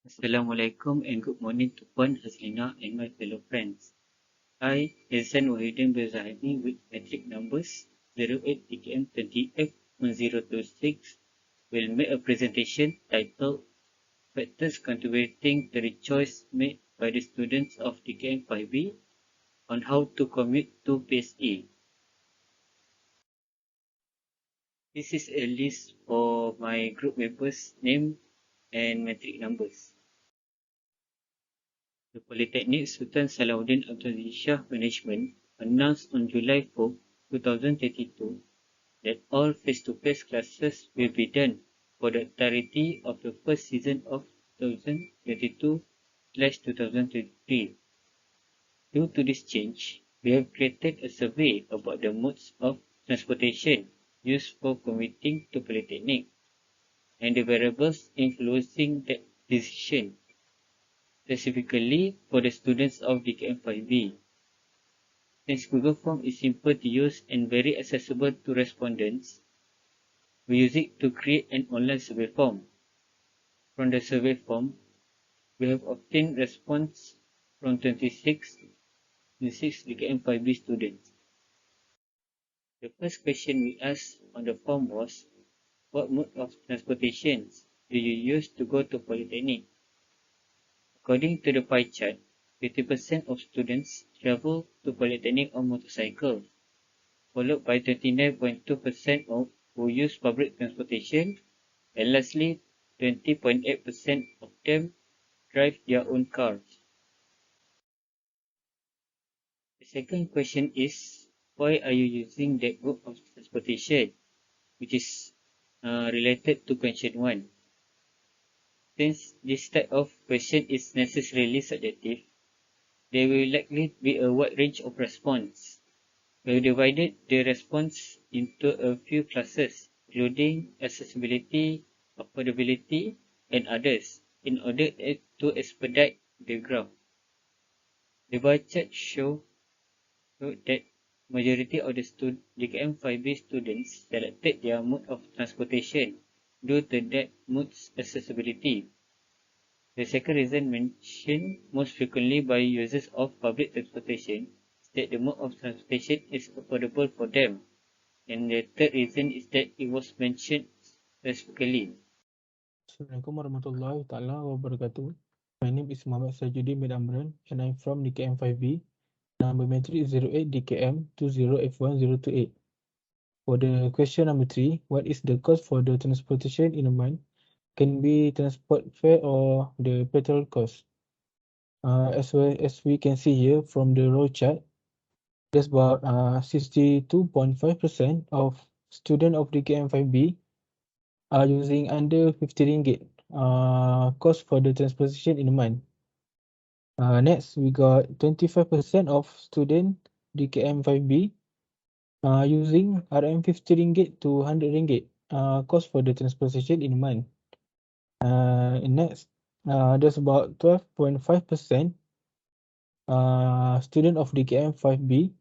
Assalamualaikum and good morning to Puan Hazlina and my fellow friends. I, Hasan Wahidin Bezahani with metric numbers 08 DKM28 1026 will make a presentation titled Factors Contributing to the Choice Made by the Students of DKM5B on How to Commute to PSA. This is a list for my group members' name and metric numbers. The Polytechnic Sultan Salahuddin Abdul Shah Management announced on July 4, 2022 that all face-to-face classes will be done for the entirety of the first season of 2022/2023. Due to this change, we have created a survey about the modes of transportation used for commuting to Polytechnic and the variables influencing that decision, specifically for the students of DKM5B. Since Google Form is simple to use and very accessible to respondents, we use it to create an online survey form. From the survey form, we have obtained response from 26 DKM5B students. The first question we asked on the form was, what mode of transportation do you use to go to Polytechnic? According to the pie chart, 50% of students travel to Polytechnic on motorcycle, followed by 29.2% who use public transportation, and lastly, 20.8% of them drive their own cars. The second question is, why are you using that mode of transportation, which is related to question 1. Since this type of question is necessarily subjective, there will likely be a wide range of response. We have divided the response into a few classes, including accessibility, affordability, and others, in order to expedite the graph. The bar chart shows that majority of the DKM5B students selected their mode of transportation due to that mode's accessibility. The second reason mentioned most frequently by users of public transportation is that the mode of transportation is affordable for them. And the third reason is that it was mentioned specifically. Assalamualaikum warahmatullahi taala wabarakatuh. My name is Muhammad Sajuddin bin Amran and I'm from DKM5B. Number metric is 08 DKM20 F1028. For the question number 3, what is the cost for the transportation in a month? Can be transport fare or the petrol cost. As well as we can see here from the row chart, there's about 62.5% of students of DKM5B are using under 50 ringgit cost for the transportation in a month. Next, we got 25% of student DKM5B using RM 50 ringgit to 100 ringgit cost for the transportation in a month. Next, there's about 12.5% student of DKM5B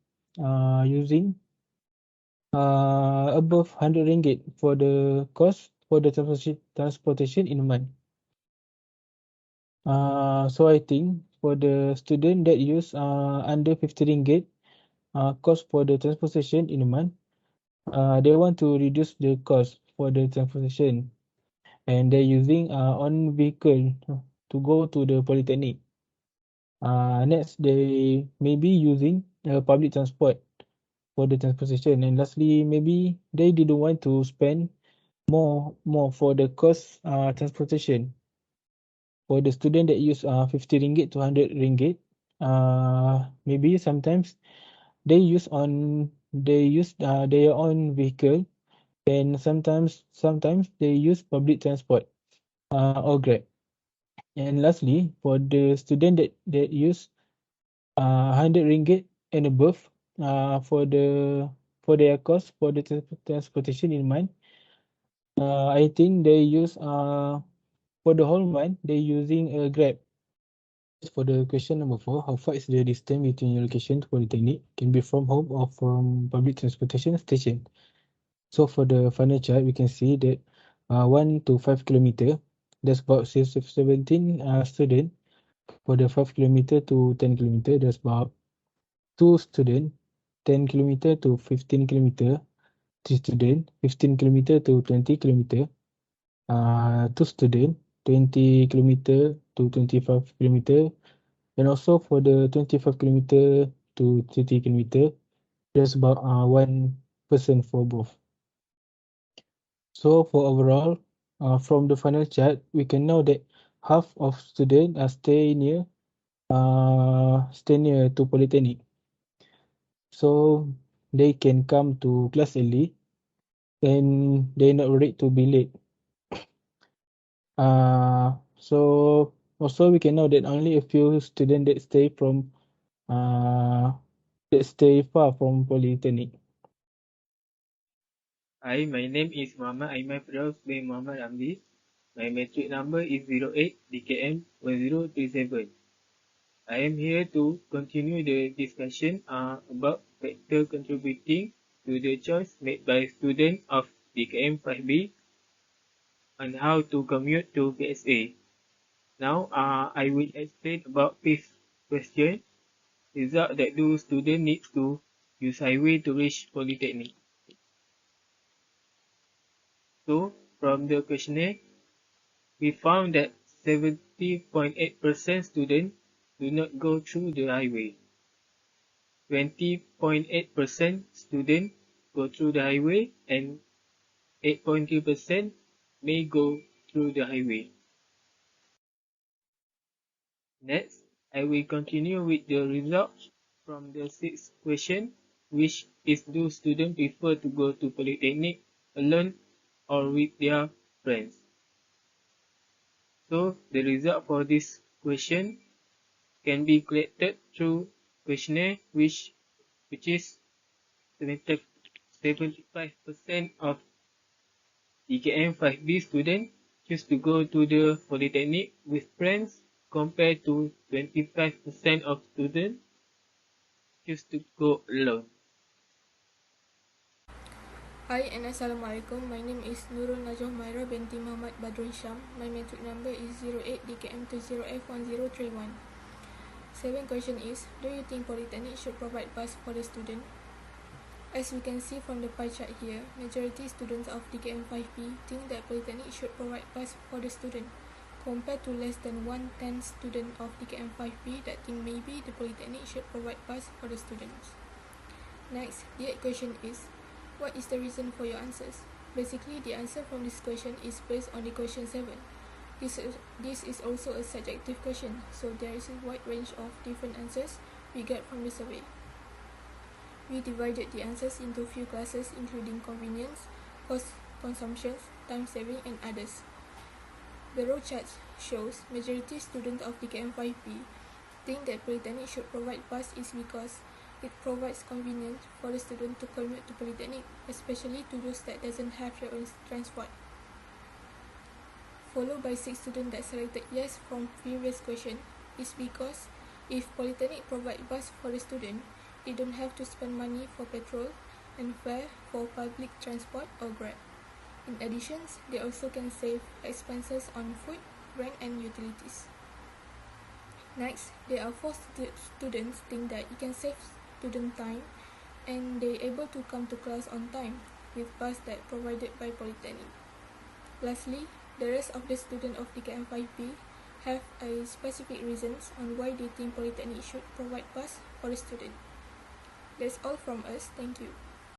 using above 100 ringgit for the cost for the transportation in a month. So I think for the student that use under 50 ringgit cost for the transportation in a month, they want to reduce the cost for the transportation and they're using on vehicle to go to the polytechnic. Next, they may be using public transport for the transportation, and lastly, maybe they didn't want to spend more for the cost transportation. For the student that use 50 ringgit to 100 ringgit, maybe sometimes they use their own vehicle, and sometimes they use public transport or Grab. And lastly, for the student that use 100 ringgit and above for their cost for the transportation in month, I think they use for the whole month they using a Grab. For the question number 4, how far is the distance between your location to polytechnic? Can be from home or from public transportation station. So for the final chart, we can see that 1 to 5 kilometer, there's about 17 students. For the 5 kilometer to 10 kilometer, there's about 2 students. 10 kilometer to 15 kilometer, 3 students. 15 kilometer to 20 kilometer, 2 students. 20 kilometer to 25 kilometer, and also for the 25 kilometer to 30 kilometer, there's about 1 person for both. So for overall, from the final chart, we can know that half of students stay near to polytechnic, so they can come to class early and they're not worried to be late. So also we can know that only a few students that stay far from polytechnic. Hi, my name is Muhammad Aiman Firdaus bin Muhammad Ramli. My matric number is 08 DKM1027. I am here to continue the discussion about factor contributing to the choice made by students of DKM5B on how to commute to PSA. Now, I will explain about this question. Result that do students need to use highway to reach polytechnic. So, from the questionnaire, we found that 70.8% students do not go through the highway. 20.8% students go through the highway and 8.2% may go through the highway. Next, I will continue with the results from the sixth question, which is do students prefer to go to polytechnic alone or with their friends? So the result for this question can be collected through questionnaire which is 75% of DKM5B students choose to go to the polytechnic with friends compared to 25% of students choose to go alone. Hi and Assalamualaikum. My name is Nurul Najah Maira binti Muhammad Badrun Syam. My matric number is 08 DKM20F1031. 7th question is, do you think Polytechnic should provide bus for the student? As we can see from the pie chart here, majority students of DKM5B think that Polytechnic should provide bus for the student, compared to less than 1/10 student of DKM5B that think maybe the Polytechnic should provide bus for the students. Next, the 8th question is, what is the reason for your answers? Basically, the answer from this question is based on the question 7. This is also a subjective question, so there is a wide range of different answers we get from the survey. We divided the answers into a few classes including convenience, cost consumption, time saving, and others. The row chart shows majority students of DKM5B think that Polytechnic should provide bus is because it provides convenience for the student to commute to Polytechnic, especially to those that doesn't have their own transport. Followed by 6 students that selected yes from previous question is because if Polytechnic provide bus for the student, they don't have to spend money for petrol and fare for public transport or Grab. In addition, they also can save expenses on food, rent, and utilities. Next, there are 4 students think that it can save student time and they able to come to class on time with bus that provided by Polytechnic. Lastly, the rest of the students of DKM5B have a specific reasons on why they think Polytechnic should provide bus for the student. That's all from us. Thank you.